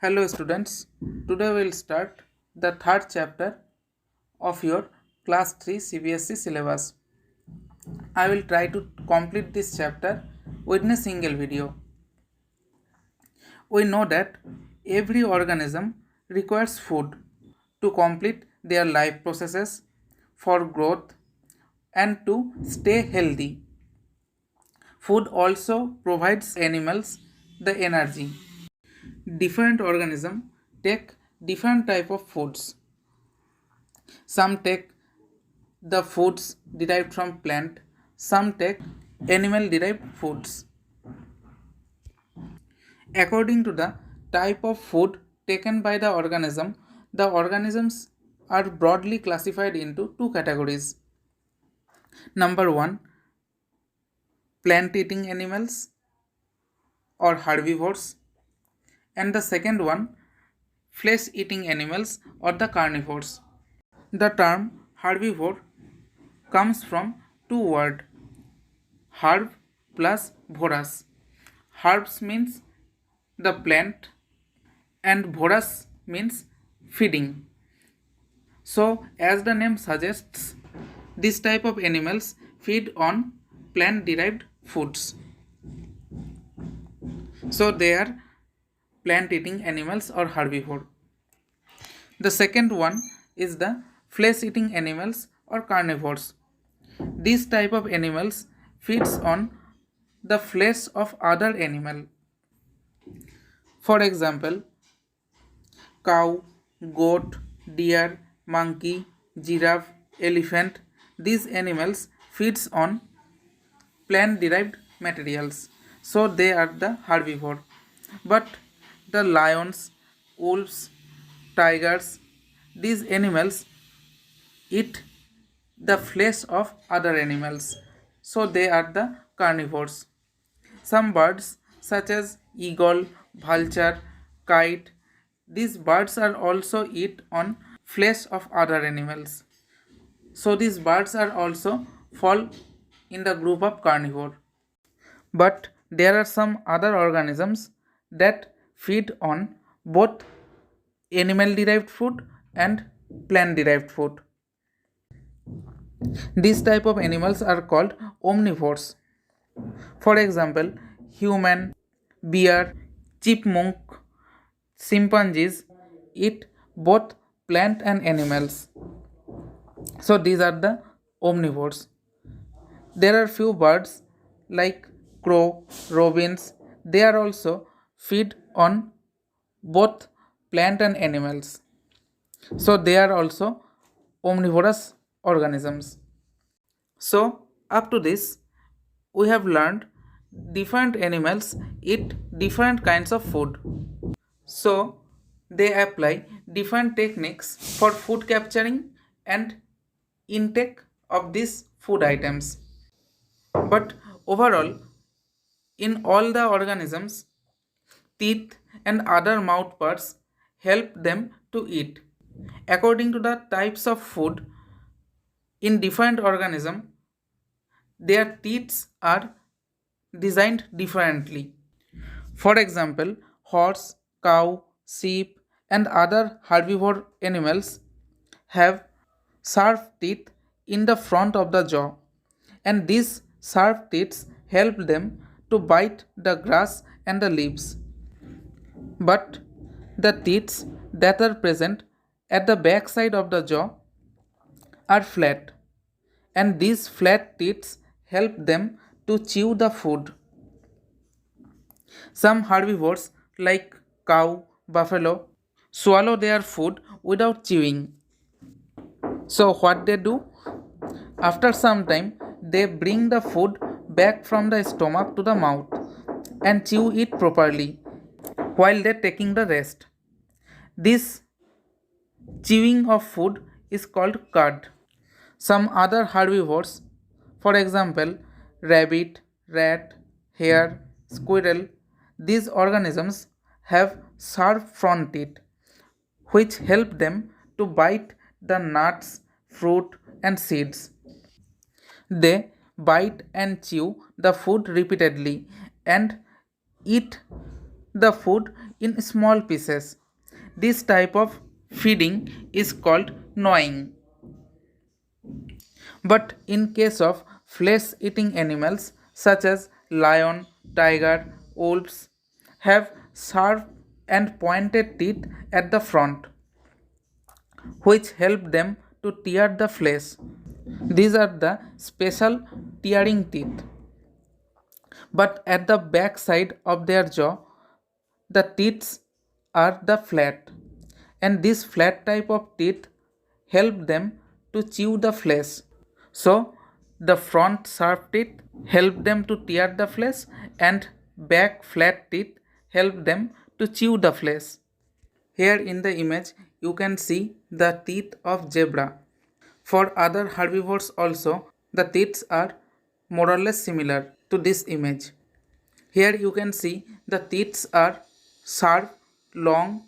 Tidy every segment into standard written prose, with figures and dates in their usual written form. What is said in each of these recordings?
Hello students, today we will start the third chapter of your class 3 CBSE syllabus. I will try to complete this chapter within a single video. We know that every organism requires food to complete their life processes, for growth, and to stay healthy. Food also provides animals the energy. Different organisms take different type of foods. Some take the foods derived from plant, some take animal derived foods. According to the type of food taken by the organisms are broadly classified into two categories. Number 1, plant eating animals or herbivores, and the second one, flesh eating animals or the carnivores. The term herbivore comes from two words, herb plus vorax. Herbs means the plant and vorax means feeding. So, as the name suggests, this type of animals feed on plant derived foods. So, they are plant eating animals or herbivore. The second one is the flesh eating animals or carnivores. This type of animals feeds on the flesh of other animal. For example, cow, goat, deer, monkey, giraffe, elephant. These animals feeds on plant derived materials. So they are the herbivore. But the lions, wolves, tigers, these animals eat the flesh of other animals. So they are the carnivores. Some birds such as eagle, vulture, kite, these birds are also eat on flesh of other animals. So these birds are also fall in the group of carnivore. But there are some other organisms that feed on both animal derived food and plant derived food. These type of animals are called omnivores. For example, human, bear, chipmunk, chimpanzees eat both plant and animals. So these are the omnivores. There are few birds like crow, robins. They are also feed on both plant and animals. So they are also omnivorous organisms. So up to this, we have learned different animals eat different kinds of food. So they apply different techniques for food capturing and intake of these food items. But overall, in all the organisms, teeth and other mouth parts help them to eat. According to the types of food in different organism, their teeth are designed differently. For example, horse, cow, sheep, and other herbivore animals have sharp teeth in the front of the jaw, and these sharp teeth help them to bite the grass and the leaves. But the teeth that are present at the back side of the jaw are flat, and these flat teeth help them to chew the food. Some herbivores, like cow, buffalo, swallow their food without chewing. So, what they do? After some time, they bring the food back from the stomach to the mouth and chew it properly while they taking the rest. This chewing of food is called cud. Some other herbivores, for example, rabbit, rat, hare, squirrel, these organisms have sharp front teeth which help them to bite the nuts, fruit, and seeds. They bite and chew the food repeatedly and eat the food in small pieces. This type of feeding is called gnawing. But in case of flesh eating animals such as lion, tiger, wolves have sharp and pointed teeth at the front which help them to tear the flesh. These are the special tearing teeth. But at the back side of their jaw, the teeth are the flat, and this flat type of teeth help them to chew the flesh. So, the front sharp teeth help them to tear the flesh, and back flat teeth help them to chew the flesh. Here in the image, you can see the teeth of zebra. For other herbivores also, the teeth are more or less similar to this image. Here you can see the teeth are sharp, long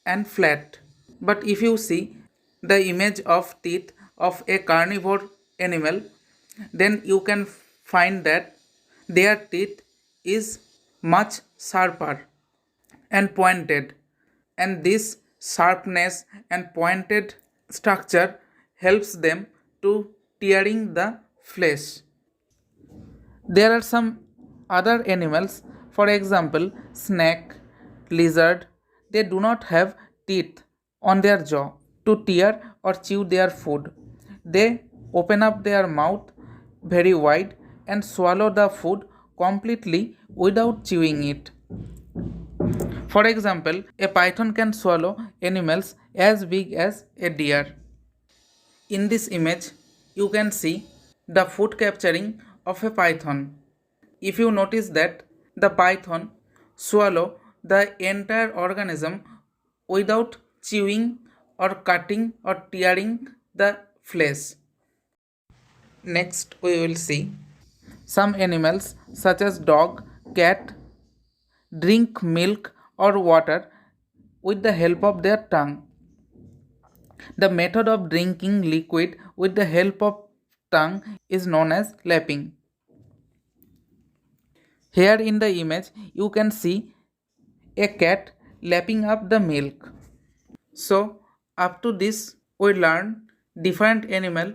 and flat. But if you see the image of teeth of a carnivore animal, then you can find that their teeth is much sharper and pointed, and this sharpness and pointed structure helps them to tearing the flesh. There are some other animals, for example, snake, lizard, they do not have teeth on their jaw to tear or chew their food. They open up their mouth very wide and swallow the food completely without chewing it. For example, a python can swallow animals as big as a deer. In this image, you can see the food capturing of a python. If you notice that the python swallow the entire organism without chewing or cutting or tearing the flesh. Next, we will see some animals such as dog, cat drink milk or water with the help of their tongue. The method of drinking liquid with the help of tongue is known as lapping. Here in the image you can see a cat lapping up the milk. So up to this we learn different animal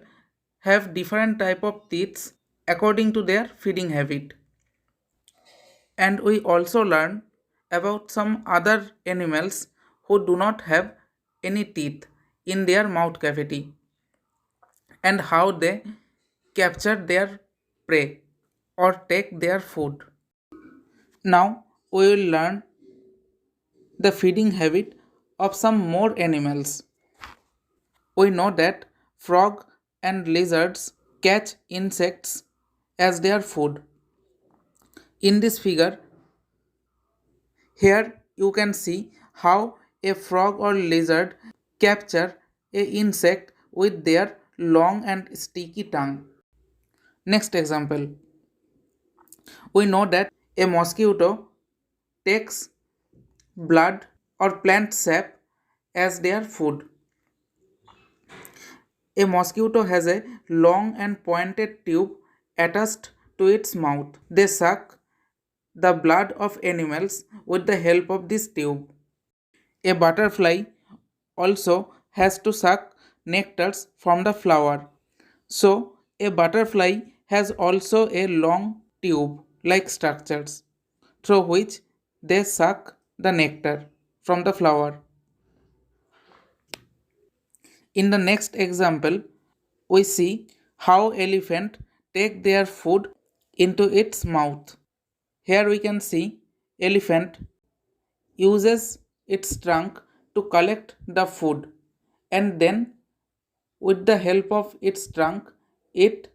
have different type of teeth according to their feeding habit. And we also learn about some other animals who do not have any teeth in their mouth cavity and how they capture their prey or take their food. Now we will learn the feeding habit of some more animals. We know that frog and lizards catch insects as their food. In this figure, here you can see how a frog or lizard capture a insect with their long and sticky tongue. Next example, we know that a mosquito takes blood or plant sap as their food. A mosquito has a long and pointed tube attached to its mouth. They suck the blood of animals with the help of this tube. A butterfly also has to suck nectars from the flower. So, a butterfly has also a long tube like structures through which they suck the nectar from the flower. In the next example, we see how elephant take their food into its mouth. Here we can see elephant uses its trunk to collect the food, and then with the help of its trunk it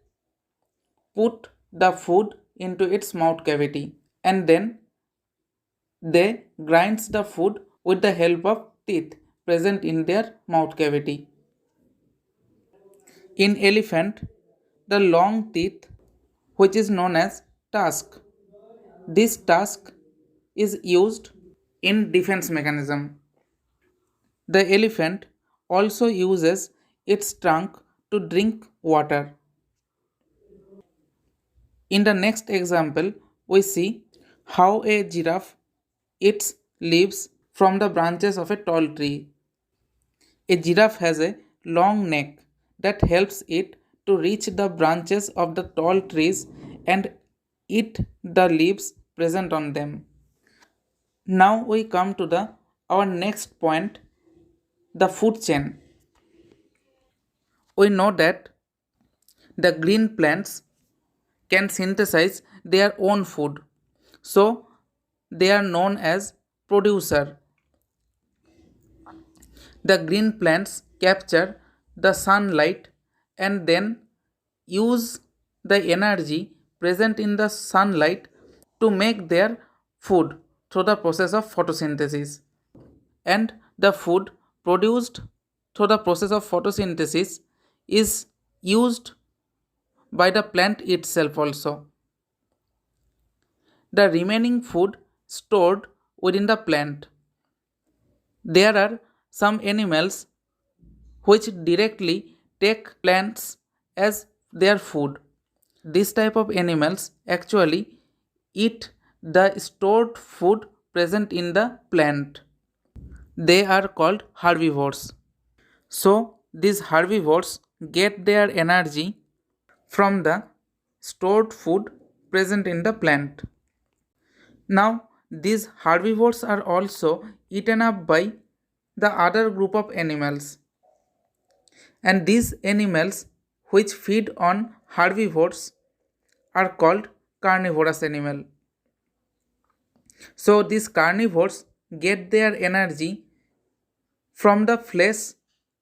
put the food into its mouth cavity, and then they grinds the food with the help of teeth present in their mouth cavity. In elephant, the long teeth, which is known as tusk, this tusk is used in defense mechanism. The elephant also uses its trunk to drink water. In the next example, we see how a giraffe eats leaves from the branches of a tall tree. A giraffe has a long neck that helps it to reach the branches of the tall trees and eat the leaves present on them. Now we come to the our next point, the food chain. We know that the green plants can synthesize their own food. So they are known as producer. The green plants capture the sunlight and then use the energy present in the sunlight to make their food through the process of photosynthesis. And the food produced through the process of photosynthesis is used by the plant itself also. The remaining food stored within the plant. There are some animals which directly take plants as their food. This type of animals actually eat the stored food present in the plant. They are called herbivores. So, these herbivores get their energy from the stored food present in the plant. Now, these herbivores are also eaten up by the other group of animals, and these animals which feed on herbivores are called carnivorous animal. So, these carnivores get their energy from the flesh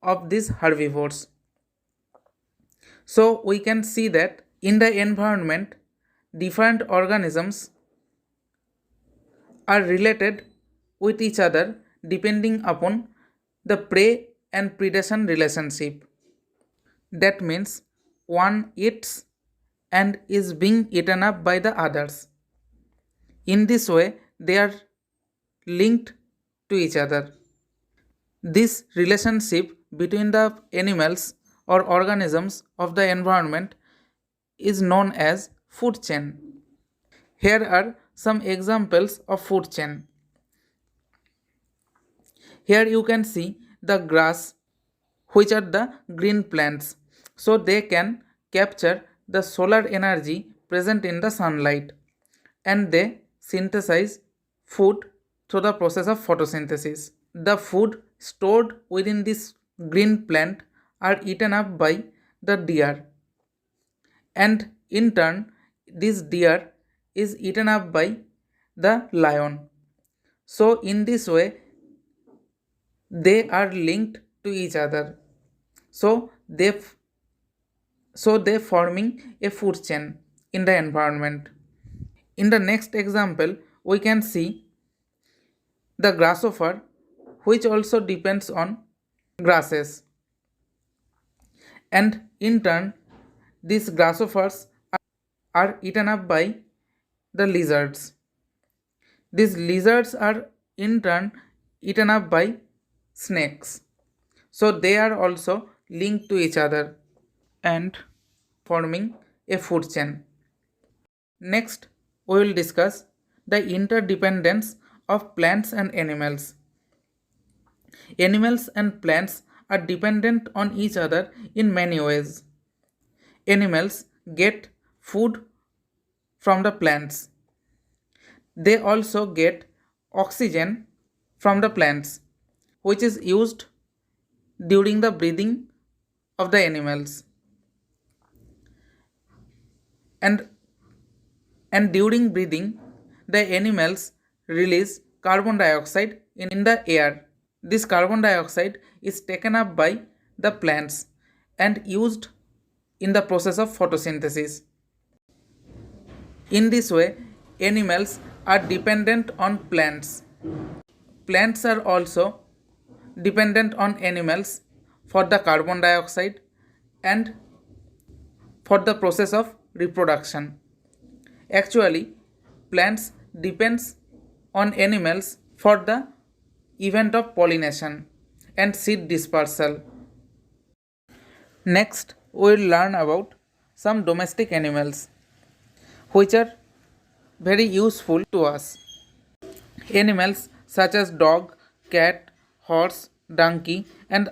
of these herbivores. So, we can see that in the environment, different organisms are related with each other depending upon the prey and predation relationship. That means one eats and is being eaten up by the others. In this way, they are linked to each other. This relationship between the animals or organisms of the environment is known as food chain. Here are some examples of food chain. Here you can see the grass, which are the green plants. So they can capture the solar energy present in the sunlight and they synthesize food through the process of photosynthesis. The food stored within this green plant are eaten up by the deer, and in turn this deer is eaten up by the lion. So in this way they are linked to each other. So they forming a food chain in the environment. In the next example, we can see the grasshopper, which also depends on grasses, and in turn these grasshoppers are eaten up by the lizards. These lizards are in turn eaten up by snakes. So they are also linked to each other and forming a food chain. Next, we will discuss the interdependence of plants and animals. Animals and plants are dependent on each other in many ways. Animals get food from the plants. They also get oxygen from the plants, which is used during the breathing of the animals. And, and during breathing, the animals release carbon dioxide in the air. This carbon dioxide is taken up by the plants and used in the process of photosynthesis. In this way, animals are dependent on plants. Plants are also dependent on animals for the carbon dioxide and for the process of reproduction. Actually, plants depends on animals for the event of pollination and seed dispersal. Next, we will learn about some domestic animals which are very useful to us. Animals such as dog, cat, horse, donkey, and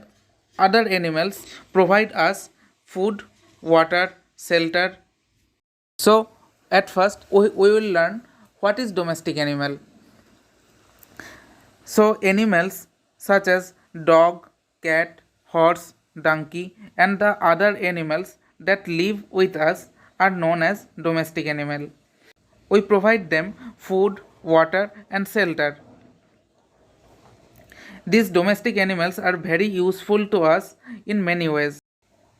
other animals provide us food, water, shelter. So, at first, we will learn what is domestic animal. So, animals such as dog, cat, horse, donkey, and the other animals that live with us are known as domestic animal. We provide them food, water, and shelter. These domestic animals are very useful to us in many ways.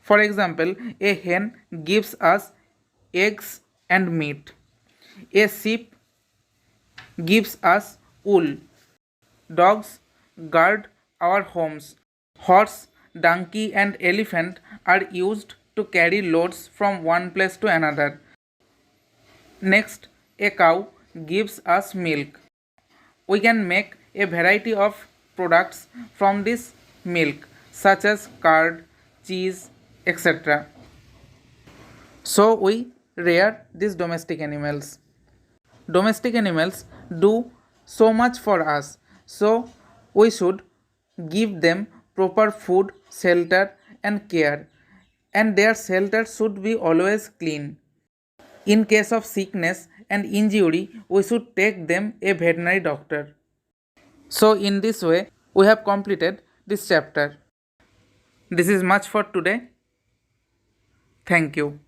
For example, a hen gives us eggs and meat. A sheep gives us wool. Dogs guard our homes. Horse, donkey, and elephant are used to carry loads from one place to another. Next, a cow gives us milk. We can make a variety of products from this milk, such as curd, cheese, etc. So, we rear these domestic animals. Domestic animals do so much for us, so we should give them proper food, shelter, and care, and their shelter should be always clean. In case of sickness and injury, we should take them a veterinary doctor. So, in this way, we have completed this chapter. This is much for today. Thank you.